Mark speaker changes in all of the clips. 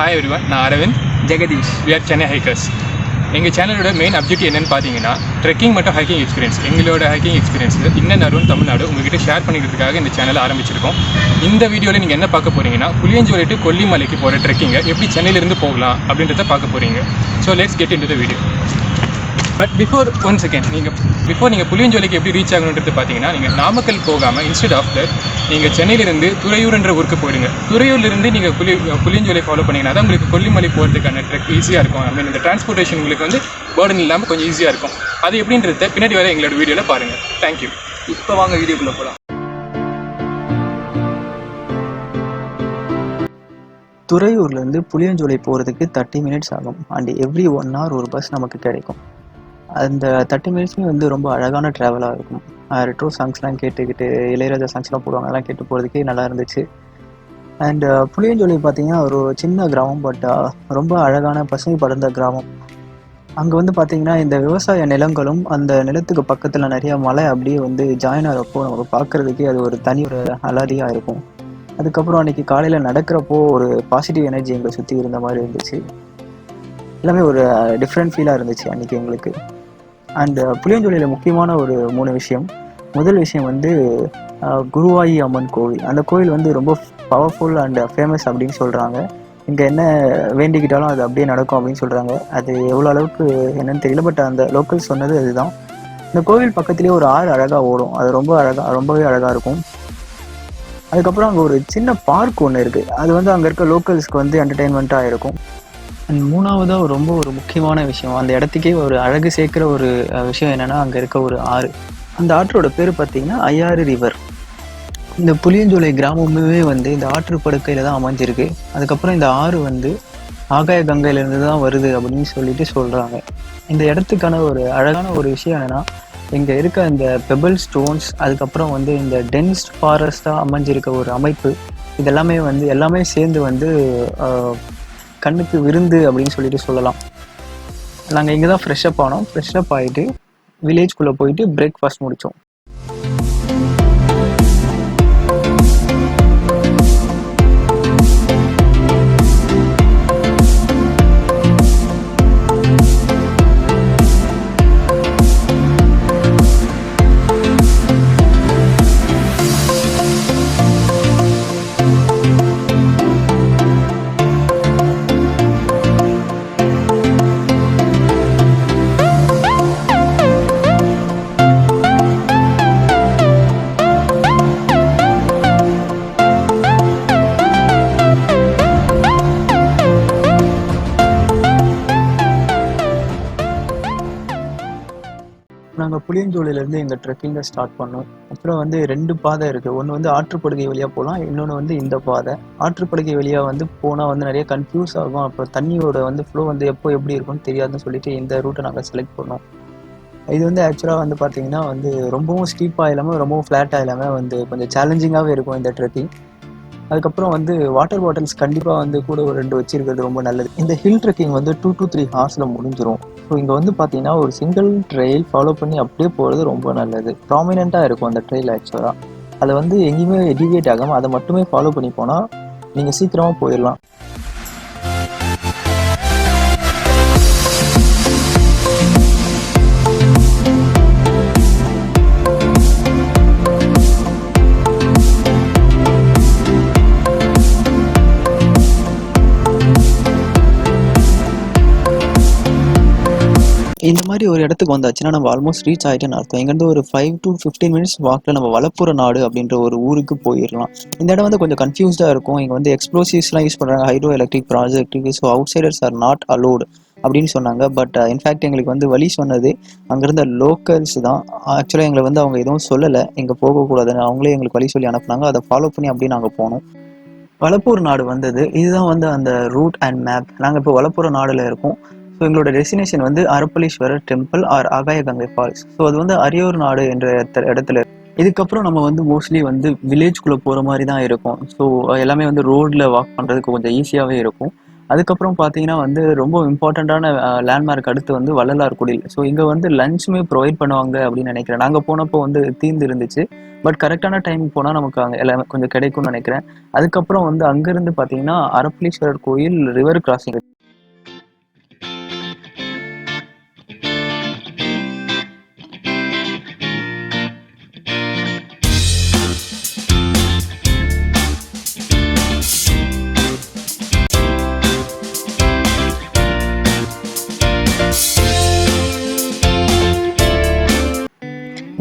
Speaker 1: Hi everyone, நான் Aravind
Speaker 2: Jagadish.
Speaker 1: we are Chennai hikers. எங்கள் சேனலோட மெயின் அப்ஜெக்டிவ் என்னென்னு பார்த்தீங்கன்னா ட்ரெக்கிங் மற்றும் ஹைக்கிங் எக்ஸ்பீரியன்ஸ், எங்களோட ஹைக்கிங் எக்ஸ்பீரியன்ஸ் இன்னும் அருண் தமிழ்நாடு உங்ககிட்ட ஷேர் பண்ணிக்கிறதுக்காக இந்த சேனலை ஆரம்பிச்சிருக்கோம். இந்த வீடியோவில் நீங்கள் என்ன பார்க்க போகிறீங்கன்னா புளியஞ்சோலை டு கொல்லி மலைக்கு போகிற ட்ரெக்கிங்கை எப்படி சென்னையிலேருந்து போகலாம் அப்படின்றத பார்க்க போகிறீங்க. So let's get into the video. But நீங்கள் புளியஞ்சோலைக்கு எப்படி ரீச் ஆகணுன்றது பார்த்தீங்கன்னா, நீங்கள் நாமக்கல் போகாமல் இன்ஸ்டெட் ஆஃப் தட் நீங்கள் சென்னையிலேருந்து துறையூர்ன்ற ஊருக்கு போயிடுங்க. துறையூர்லேருந்து நீங்கள் புளியஞ்சோலை ஃபாலோ பண்ணிங்கன்னா தான் உங்களுக்கு கொல்லிமலை போகிறதுக்கான ட்ரெக் ஈஸியாக இருக்கும். ஐ மீன் இந்த டிரான்ஸ்போர்ட்டேஷன் உங்களுக்கு வந்து பேர்டன் இல்லாமல் கொஞ்சம் ஈஸியாக இருக்கும். அது எப்படின்றத பின்னாடி வர எங்களோட வீடியோவில் பாருங்கள். தேங்க்யூ.
Speaker 2: இப்போ வாங்க வீடியோக்குள்ளே போகலாம். துறையூர்லேருந்து புளியஞ்சோலை போகிறதுக்கு 30 மினிட்ஸ் ஆகும். அண்ட் எவ்ரி 1 hour ஒரு பஸ் நமக்கு கிடைக்கும். அந்த 30 மினிட்ஸுமே வந்து ரொம்ப அழகான ட்ராவலாக இருக்கும். ரெட்ரோ சாங்ஸ்லாம் கேட்டுக்கிட்டு இளையராஜா சாங்ஸ்லாம் போடுவாங்க, அதெல்லாம் கேட்டு போகிறதுக்கே நல்லா இருந்துச்சு. அண்ட் புளியஞ்சோலை பார்த்தீங்கன்னா ஒரு சின்ன கிராமம், பட் ரொம்ப அழகான பசுமை படர்ந்த கிராமம். அங்கே வந்து பார்த்தீங்கன்னா இந்த விவசாய நிலங்களும் அந்த நிலத்துக்கு பக்கத்தில் நிறையா மலை அப்படியே வந்து ஜாயின் ஆகிறப்போ நமக்கு பார்க்குறதுக்கே அது ஒரு தனி ஒரு அலாதியாக இருக்கும். அதுக்கப்புறம் அன்றைக்கி காலையில் நடக்கிறப்போ ஒரு பாசிட்டிவ் எனர்ஜி எங்களை சுற்றி இருந்த மாதிரி இருந்துச்சு. எல்லாமே ஒரு டிஃப்ரெண்ட் ஃபீலாக இருந்துச்சு அன்றைக்கி எங்களுக்கு. அண்ட் புளியஞ்சோலையில் முக்கியமான ஒரு 3 விஷயம். முதல் விஷயம் வந்து குருவாயி அம்மன் கோவில். அந்த கோவில் வந்து ரொம்ப பவர்ஃபுல் அண்ட் ஃபேமஸ் அப்படின்னு சொல்கிறாங்க. இங்கே என்ன வேண்டிக்கிட்டாலும் அது அப்படியே நடக்கும் அப்படின்னு சொல்கிறாங்க. அது எவ்வளோ அளவுக்கு என்னன்னு தெரியல, பட் அந்த லோக்கல் சொன்னது அதுதான். இந்த கோவில் பக்கத்துலேயே ஒரு ஆறு அழகாக ஓடும். அது ரொம்பவே அழகாக இருக்கும். அதுக்கப்புறம் அங்கே ஒரு சின்ன பார்க் ஒன்று இருக்குது. அது வந்து அங்கே இருக்க லோக்கல்ஸ்க்கு வந்து என்டர்டெயின்மெண்ட்டாக இருக்கும். அண்ட் மூணாவதாக ரொம்ப ஒரு முக்கியமான விஷயம், அந்த இடத்துக்கே ஒரு அழகு சேர்க்குற ஒரு விஷயம் என்னென்னா, அங்கே இருக்க ஒரு ஆறு. அந்த ஆற்றோட பேர் பார்த்திங்கன்னா ஐயாறு ரிவர். இந்த புளியஞ்சோலை கிராமமே வந்து இந்த ஆற்று படுக்கையில் தான் அமைஞ்சிருக்கு. அதுக்கப்புறம் இந்த ஆறு வந்து ஆகாய கங்கையிலேருந்து தான் வருது அப்படின்னு சொல்லிட்டு சொல்கிறாங்க. இந்த இடத்துக்கான ஒரு அழகான ஒரு விஷயம் என்னென்னா, இங்கே இருக்க இந்த பெபிள் ஸ்டோன்ஸ், அதுக்கப்புறம் வந்து இந்த டென்ஸ் ஃபாரஸ்ட்டாக அமைஞ்சிருக்க ஒரு அமைப்பு, இதெல்லாமே வந்து எல்லாமே சேர்ந்து வந்து கண்ணுக்கு விருந்து அப்படின்னு சொல்லிட்டு சொல்லலாம். நாங்கள் இங்கே தான் ஃப்ரெஷ்அப் ஆனோம். ஃப்ரெஷ்அப் ஆகிட்டு வில்லேஜ்குள்ளே போயிட்டு பிரேக்ஃபாஸ்ட் முடித்தோம். நாங்கள் புளியஞ்சோலையிலேருந்து எங்கள் ட்ரெக்கிங்கை ஸ்டார்ட் பண்ணோம். அப்புறம் வந்து 2 பாதை இருக்குது. ஒன்று வந்து ஆற்றுப்படுகை வழியாக போகலாம், இன்னொன்று வந்து இந்த பாதை. ஆற்றுப்படுகை வழியாக வந்து போனால் வந்து நிறைய கன்ஃபியூஸ் ஆகும். அப்புறம் தண்ணியோட வந்து ஃப்ளோ வந்து எப்படி இருக்கும்னு தெரியாதுன்னு சொல்லிட்டு இந்த ரூட்டை நாங்கள் செலக்ட் பண்ணோம். இது வந்து ஆக்சுவலாக வந்து பார்த்திங்கன்னா வந்து ரொம்பவும் ஸ்டீப்பாக இல்லாமல் ரொம்பவும் ஃப்ளாட்டாக இல்லாமல் வந்து கொஞ்சம் சேலஞ்சிங்காகவே இருக்கும் இந்த ட்ரெக்கிங். அதுக்கப்புறம் வந்து வாட்டர் பாட்டில்ஸ் கண்டிப்பாக வந்து கூட ஒரு 2 வச்சிருக்கிறது ரொம்ப நல்லது. இந்த ஹில் ட்ரெக்கிங் வந்து 2 to 3 ஹார்ஸில் முடிஞ்சிடும். ஸோ இங்கே வந்து பார்த்தீங்கன்னா ஒரு சிங்கிள் ட்ரெயில் ஃபாலோ பண்ணி அப்படியே போகிறது ரொம்ப நல்லது. ப்ராமினெண்ட்டாக இருக்கும் அந்த ட்ரெயில். ஆக்சுவலாக அதை வந்து எங்கேயுமே டிவியேட் ஆகாமல் அதை மட்டுமே ஃபாலோ பண்ணி போனால் நீங்கள் சீக்கிரமாக போயிடலாம். இந்த மாதிரி ஒரு இடத்துக்கு வந்தாச்சுன்னா நம்ம ஆல்மோஸ்ட் ரீச் ஆகிட்டேன்னு அர்த்தம். இங்கேருந்து ஒரு 5 to 15 மினிட்ஸ் வாக்கில் நம்ம வளப்புற நாடு அப்படின்ற ஒரு ஊருக்கு போயிடலாம். இந்த இடம் வந்து கொஞ்சம் கன்ஃபியூஸ்டாக இருக்கும். இங்கே வந்து எக்ஸ்ப்ளோசிவ்ஸ்லாம் யூஸ் பண்ணுறாங்க, hydro electric project. So outsiders are not allowed அப்படின்னு சொன்னாங்க. பட் இன்ஃபேக்ட் எங்களுக்கு வந்து வழி சொன்னது அங்கேருந்த லோக்கல்ஸ் தான். ஆக்சுவலாக எங்களை வந்து அவங்க எதுவும் சொல்லலை இங்கே போகக்கூடாதுன்னு, அவங்களே எங்களுக்கு வழி சொல்லி அனுப்புனாங்க. அதை ஃபாலோ பண்ணி அப்படியே நாங்கள் போனோம். வளப்பூர் நாடு வந்தது. இதுதான் வந்து அந்த ரூட் அண்ட் மேப். நாங்கள் இப்போ வளப்புற நாடில் இருக்கோம். ஸோ எங்களோட டெஸ்டினேஷன் வந்து அரப்பளீஸ்வரர் டெம்பிள் ஆர் ஆகாய கங்கை ஃபால்ஸ். ஸோ அது வந்து அரியூர் நாடு என்ற இடத்துல. இதுக்கப்புறம் நம்ம வந்து மோஸ்ட்லி வந்து வில்லேஜ்குள்ளே போகிற மாதிரி தான் இருக்கும். ஸோ எல்லாமே வந்து ரோடில் வாக் பண்ணுறதுக்கு கொஞ்சம் ஈஸியாகவே இருக்கும். அதுக்கப்புறம் பார்த்தீங்கன்னா வந்து ரொம்ப இம்பார்ட்டண்ட்டான லேண்ட்மார்க் அடுத்து வந்து வள்ளலார் குடில். ஸோ இங்கே வந்து லஞ்சுமே ப்ரொவைட் பண்ணுவாங்க அப்படின்னு நினைக்கிறேன். நாங்கள் போனப்போ வந்து தீர்ந்து இருந்துச்சு. பட் கரெக்டான டைம் போனால் நமக்கு அங்கே எல்லாமே கொஞ்சம் கிடைக்கும்னு நினைக்கிறேன். அதுக்கப்புறம் வந்து அங்கேருந்து பார்த்தீங்கன்னா அரப்பளீஸ்வரர் கோயில் ரிவர் கிராசிங்.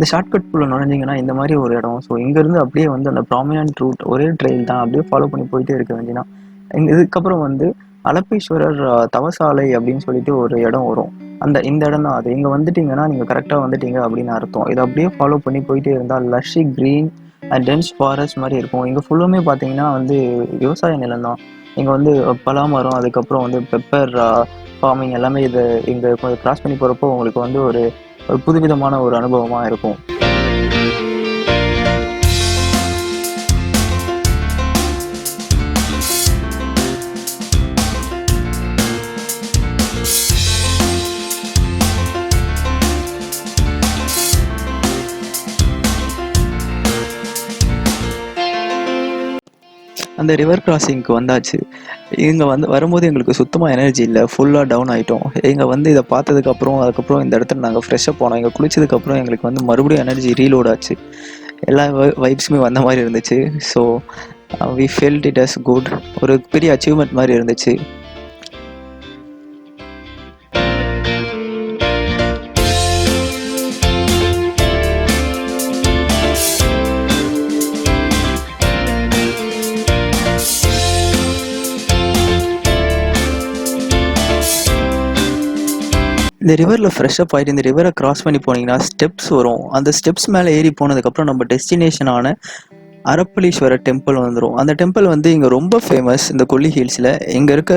Speaker 2: இந்த ஷார்ட்கட்குள்ளே நுழைஞ்சிங்கன்னா இந்த மாதிரி ஒரு இடம். ஸோ இங்கேருந்து அப்படியே வந்து அந்த ப்ராமினன்ட் ரூட் ஒரே ட்ரெயில் தான், அப்படியே ஃபாலோ பண்ணி போயிட்டே இருக்க வேண்டியதான். இதுக்கப்புறம் வந்து அலப்பீஸ்வரர் தவசாலை அப்படின்னு சொல்லிட்டு ஒரு இடம் வரும். இந்த இடம் தான் அது. இங்கே வந்துட்டீங்கன்னா நீங்கள் கரெக்டாக வந்துட்டீங்க அப்படின்னு அர்த்தம். இதை அப்படியே ஃபாலோ பண்ணி போயிட்டே இருந்தால் லஷ்ஷி க்ரீன் அண்ட் டென்ஸ் ஃபாரஸ்ட் மாதிரி இருக்கும். இங்கே ஃபுல்லுமே பார்த்தீங்கன்னா வந்து விவசாய நிலம் தான். இங்கே வந்து பலாமரம், அதுக்கப்புறம் வந்து பெப்பர் ஃபார்மிங் எல்லாமே இது இங்கே கொஞ்சம் கிராஸ் பண்ணி போகிறப்போ உங்களுக்கு வந்து ஒரு புதுவிதமான ஒரு அனுபவமாக இருக்கும். அந்த ரிவர் கிராசிங்க்கு வந்தாச்சு. இங்கே வந்து வரும்போது எங்களுக்கு சுத்தமாக எனர்ஜி இல்லை, ஃபுல்லாக டவுன் ஆகிட்டோம். இங்கே வந்து இதை அதுக்கப்புறம் இந்த இடத்துல நாங்கள் ஃப்ரெஷ்ஷாக போனோம். இங்கே குளிச்சதுக்கப்புறம் எங்களுக்கு வந்து மறுபடியும் எனர்ஜி ரீலோட் ஆச்சு. எல்லா வைப்ஸுமே வந்த மாதிரி இருந்துச்சு. So we felt it as good. ஒரு பெரிய அச்சீவ்மெண்ட் மாதிரி இருந்துச்சு. இந்த ரிவரில் ஃப்ரெஷ்ஷப் ஆகிட்டு இந்த ரிவரை கிராஸ் பண்ணி போனீங்கன்னா ஸ்டெப்ஸ் வரும். அந்த ஸ்டெப்ஸ் மேலே ஏறி போனதுக்கப்புறம் நம்ம டெஸ்டினேஷனான அரப்பளீஸ்வரர் டெம்பிள் வந்துடும். அந்த டெம்பிள் வந்து இங்கே ரொம்ப ஃபேமஸ் இந்த கொல்லி ஹில்ஸில். இங்கே இருக்க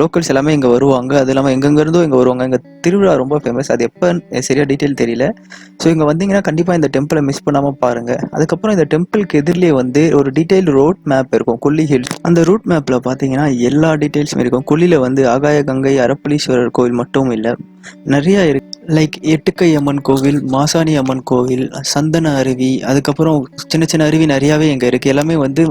Speaker 2: லோக்கல்ஸ் எல்லாமே இங்கே வருவாங்க. அது இல்லாமல் எங்கெங்கேருந்தோ இங்கே வருவாங்க. இங்கே திருவிழா ரொம்ப ஃபேமஸ். அது எப்போ சரியாக டீட்டெயில் தெரியல. ஸோ இங்கே வந்தீங்கன்னா கண்டிப்பாக இந்த டெம்பிளை மிஸ் பண்ணாமல் பாருங்கள். அதுக்கப்புறம் இந்த டெம்பிளுக்கு எதிரிலே வந்து ஒரு டீட்டெயில் ரோட் மேப் இருக்கும் கொல்லி ஹில்ஸ். அந்த ரூட் மேப்பில் பார்த்தீங்கன்னா எல்லா டீட்டெயில்ஸுமே இருக்கும். கொல்லியில் வந்து ஆகாய கங்கை அரப்பளீஸ்வரர் கோவில் மட்டும் இல்லை, நிறைய இருக்கு. லைக் எட்டுக்கை அம்மன் கோவில், மாசாணி அம்மன் கோவில், சந்தன அருவி, அதுக்கப்புறம் சின்ன சின்ன அருவி நிறையாவே இங்கே இருக்குது. எல்லாமே வந்து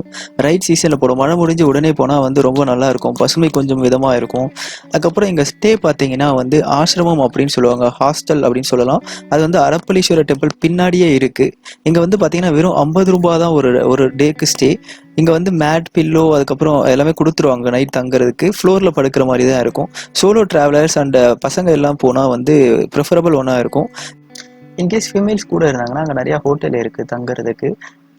Speaker 2: ரைட் சீசனில் போடும். மழை முடிஞ்சு உடனே போனால் வந்து ரொம்ப நல்லா இருக்கும். பசுமை கொஞ்சம் விதமாக இருக்கும். அதுக்கப்புறம் இங்கே ஸ்டே பார்த்தீங்கன்னா வந்து ஆசிரமம் அப்படின்னு சொல்லுவாங்க, ஹாஸ்டல் அப்படின்னு சொல்லலாம். அது வந்து அரப்பளீஸ்வரர் டெம்பிள் பின்னாடியே இருக்குது. இங்கே வந்து பார்த்தீங்கன்னா வெறும் 50 ரூபா தான் ஒரு டேக்கு ஸ்டே. இங்கே வந்து மேட், பில்லோ, அதுக்கப்புறம் எல்லாமே கொடுத்துருவாங்க நைட் தங்குறதுக்கு. ஃப்ளோரில் படுக்கிற மாதிரி தான் இருக்கும். சோலோ ட்ராவலர்ஸ் அண்ட் பசங்க எல்லாம் போனால் வந்து ப்ரிஃபரபிள் ஒன்றா இருக்கும். இன்கேஸ் ஃபீமேல்ஸ் கூட இருந்தாங்கன்னா அங்கே நிறையா ஹோட்டல் இருக்குது தங்குறதுக்கு.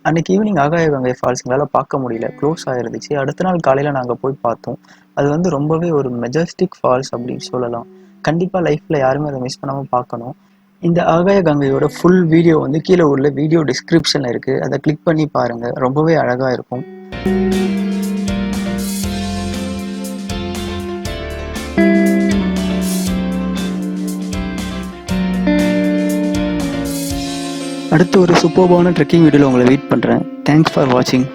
Speaker 2: அன்றைக்கி ஈவினிங் ஆகாய கங்கை ஃபால்ஸ் எங்களால் பார்க்க முடியல, க்ளோஸ் ஆகிருந்துச்சு. அடுத்த நாள் காலையில் நாங்கள் போய் பார்த்தோம். அது வந்து ரொம்பவே ஒரு மெஜஸ்டிக் ஃபால்ஸ் அப்படின்னு சொல்லலாம். கண்டிப்பாக லைஃப்பில் யாருமே அதை மிஸ் பண்ணாமல் பார்க்கணும். இந்த ஆகாய கங்கையோட ஃபுல் வீடியோ வந்து கீழே உள்ள வீடியோ டிஸ்கிரிப்ஷனில் இருக்குது. அதை கிளிக் பண்ணி பாருங்கள், ரொம்பவே அழகாக இருக்கும். அடுத்து ஒரு சூப்பர்பான ட்ரெக்கிங் வீடியோவில் உங்களை வெயிட் பண்ணுறேன். தேங்க்ஸ் ஃபார் வாட்சிங்.